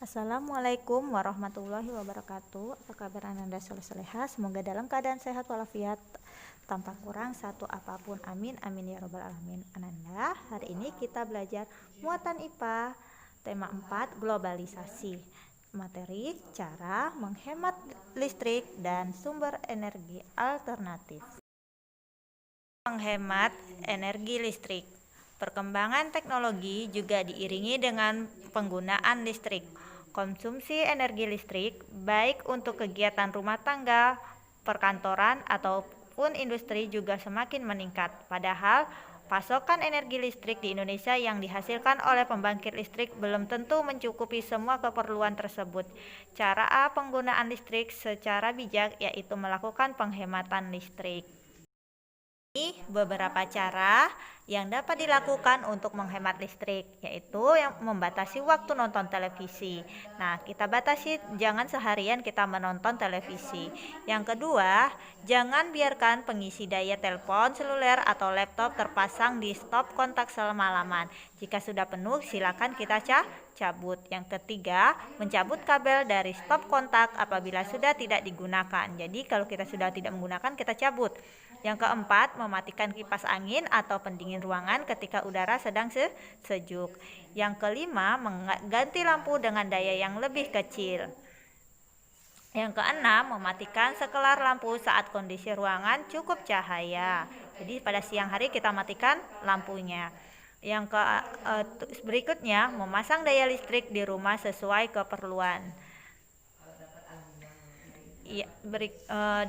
Assalamualaikum warahmatullahi wabarakatuh. Apa kabar Ananda Soleh-Soleha? Semoga dalam keadaan sehat walafiat tanpa kurang satu apapun. Amin amin ya robbal alamin. Ananda, hari ini kita belajar muatan IPA tema 4 globalisasi. Materi cara menghemat listrik dan sumber energi alternatif. Menghemat energi listrik. Perkembangan teknologi juga diiringi dengan penggunaan listrik. Konsumsi energi listrik, baik untuk kegiatan rumah tangga, perkantoran, ataupun industri juga semakin meningkat. Padahal, pasokan energi listrik di Indonesia yang dihasilkan oleh pembangkit listrik belum tentu mencukupi semua keperluan tersebut. Cara penggunaan listrik secara bijak yaitu melakukan penghematan listrik. Beberapa cara yang dapat dilakukan untuk menghemat listrik, yaitu yang membatasi waktu nonton televisi. Nah, kita batasi, jangan seharian kita menonton televisi. Yang kedua, jangan biarkan pengisi daya telepon seluler atau laptop terpasang di stop kontak semalaman. Jika sudah penuh, silakan kita cabut. Yang ketiga, mencabut kabel dari stop kontak apabila sudah tidak digunakan. Jadi kalau kita sudah tidak menggunakan, kita cabut. Yang keempat, mematikan kipas angin atau pendingin ruangan ketika udara sedang sejuk. Yang kelima, mengganti lampu dengan daya yang lebih kecil. Yang keenam, mematikan sekelar lampu saat kondisi ruangan cukup cahaya. Jadi pada siang hari kita matikan lampunya. Yang berikutnya, memasang daya listrik di rumah sesuai keperluan.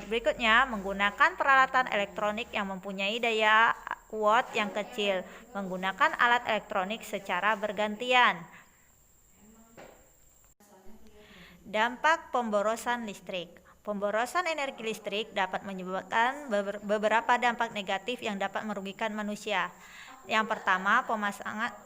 Berikutnya, menggunakan peralatan elektronik yang mempunyai daya watt yang kecil. Menggunakan alat elektronik secara bergantian. Dampak pemborosan listrik. Pemborosan energi listrik dapat menyebabkan beberapa dampak negatif yang dapat merugikan manusia. Yang pertama,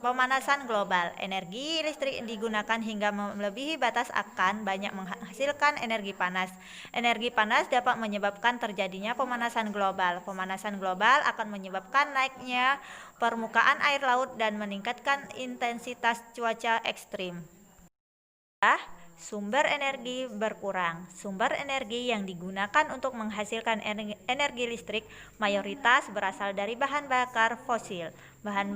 pemanasan global. Energi listrik digunakan hingga melebihi batas akan banyak menghasilkan energi panas. Energi panas dapat menyebabkan terjadinya pemanasan global. Pemanasan global akan menyebabkan naiknya permukaan air laut dan meningkatkan intensitas cuaca ekstrim. Sumber energi berkurang. Sumber energi yang digunakan untuk menghasilkan energi listrik mayoritas berasal dari bahan bakar fosil. Bahan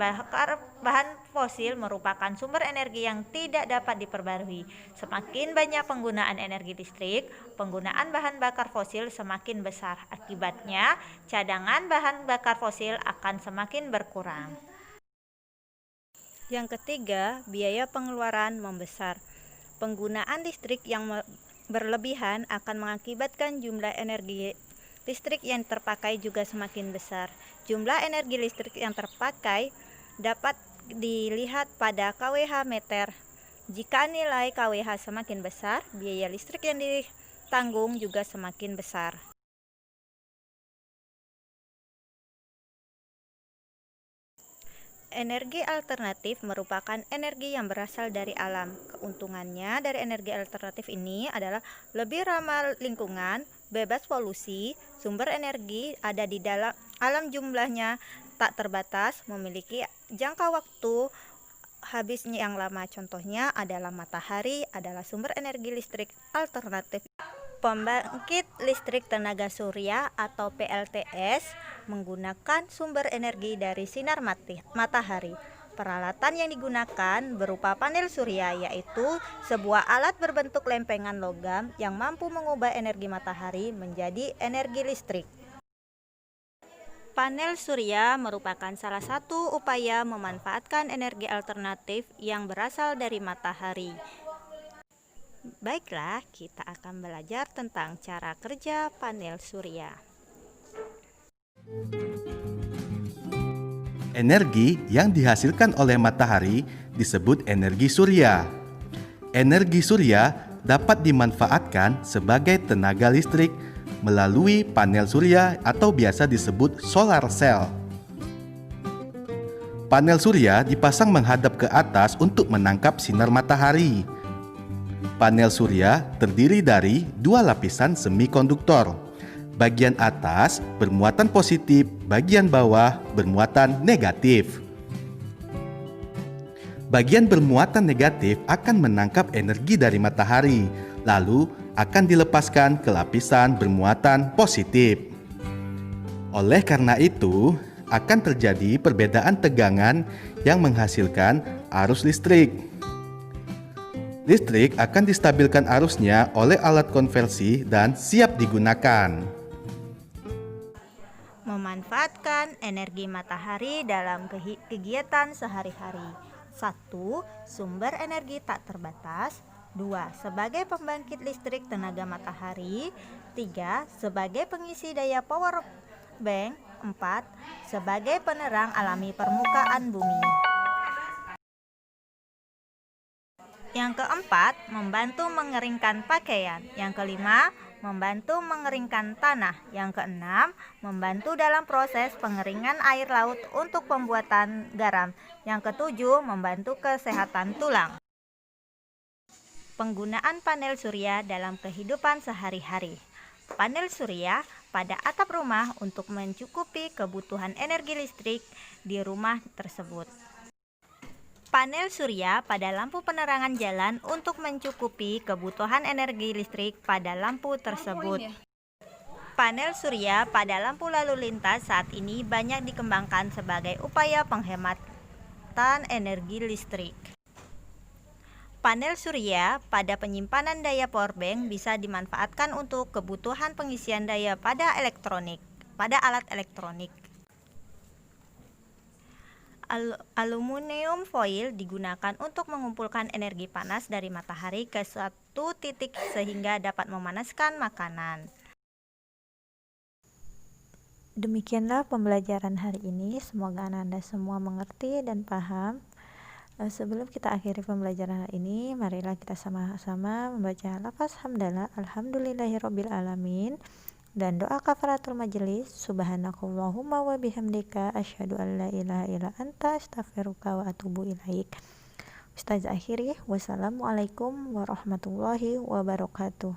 fosil merupakan sumber energi yang tidak dapat diperbarui. Semakin banyak penggunaan energi listrik, penggunaan bahan bakar fosil semakin besar. Akibatnya, cadangan bahan bakar fosil akan semakin berkurang. Yang ketiga, biaya pengeluaran membesar. Penggunaan listrik yang berlebihan akan mengakibatkan jumlah energi listrik yang terpakai juga semakin besar. Jumlah energi listrik yang terpakai dapat dilihat pada kWh meter. Jika nilai kWh semakin besar, biaya listrik yang ditanggung juga semakin besar. Energi alternatif merupakan energi yang berasal dari alam. Keuntungannya dari energi alternatif ini adalah lebih ramah lingkungan, bebas polusi, sumber energi ada di dalam alam jumlahnya tak terbatas, memiliki jangka waktu habisnya yang lama. Contohnya adalah matahari adalah sumber energi listrik alternatif. Pembangkit listrik tenaga surya atau PLTS menggunakan sumber energi dari sinar matahari. Peralatan yang digunakan berupa panel surya, yaitu sebuah alat berbentuk lempengan logam yang mampu mengubah energi matahari menjadi energi listrik. Panel surya merupakan salah satu upaya memanfaatkan energi alternatif yang berasal dari matahari. Baiklah, kita akan belajar tentang cara kerja panel surya. Energi yang dihasilkan oleh matahari disebut energi surya. Energi surya dapat dimanfaatkan sebagai tenaga listrik melalui panel surya atau biasa disebut solar cell. Panel surya dipasang menghadap ke atas untuk menangkap sinar matahari. Panel surya terdiri dari dua lapisan semikonduktor. Bagian atas bermuatan positif, bagian bawah bermuatan negatif. Bagian bermuatan negatif akan menangkap energi dari matahari, lalu akan dilepaskan ke lapisan bermuatan positif. Oleh karena itu, akan terjadi perbedaan tegangan yang menghasilkan arus listrik. Listrik akan distabilkan arusnya oleh alat konversi dan siap digunakan. Memanfaatkan energi matahari dalam kegiatan sehari-hari. 1. Sumber energi tak terbatas. 2. Sebagai pembangkit listrik tenaga matahari. 3. Sebagai pengisi daya power bank. 4. Sebagai penerang alami permukaan bumi. Yang keempat, membantu mengeringkan pakaian. Yang kelima, membantu mengeringkan tanah. Yang keenam, membantu dalam proses pengeringan air laut untuk pembuatan garam. Yang ketujuh, membantu kesehatan tulang. Penggunaan panel surya dalam kehidupan sehari-hari. Panel surya pada atap rumah untuk mencukupi kebutuhan energi listrik di rumah tersebut. Panel surya pada lampu penerangan jalan untuk mencukupi kebutuhan energi listrik pada lampu tersebut. Panel surya pada lampu lalu lintas saat ini banyak dikembangkan sebagai upaya penghematan energi listrik. Panel surya pada penyimpanan daya powerbank bisa dimanfaatkan untuk kebutuhan pengisian daya pada alat elektronik. Aluminium foil digunakan untuk mengumpulkan energi panas dari matahari ke suatu titik sehingga dapat memanaskan makanan. Demikianlah pembelajaran hari ini. Semoga Anda semua mengerti dan paham. Sebelum kita akhiri pembelajaran hari ini, marilah kita sama-sama membaca lafaz hamdalah alhamdulillahirabbil alamin dan doa kafaratul majelis. Subhanakallahumma wa bihamdika asyhadu an la ilaha illa anta astaghfiruka wa atubu ilaik. Ustaz akhiri, wassalamualaikum warahmatullahi wabarakatuh.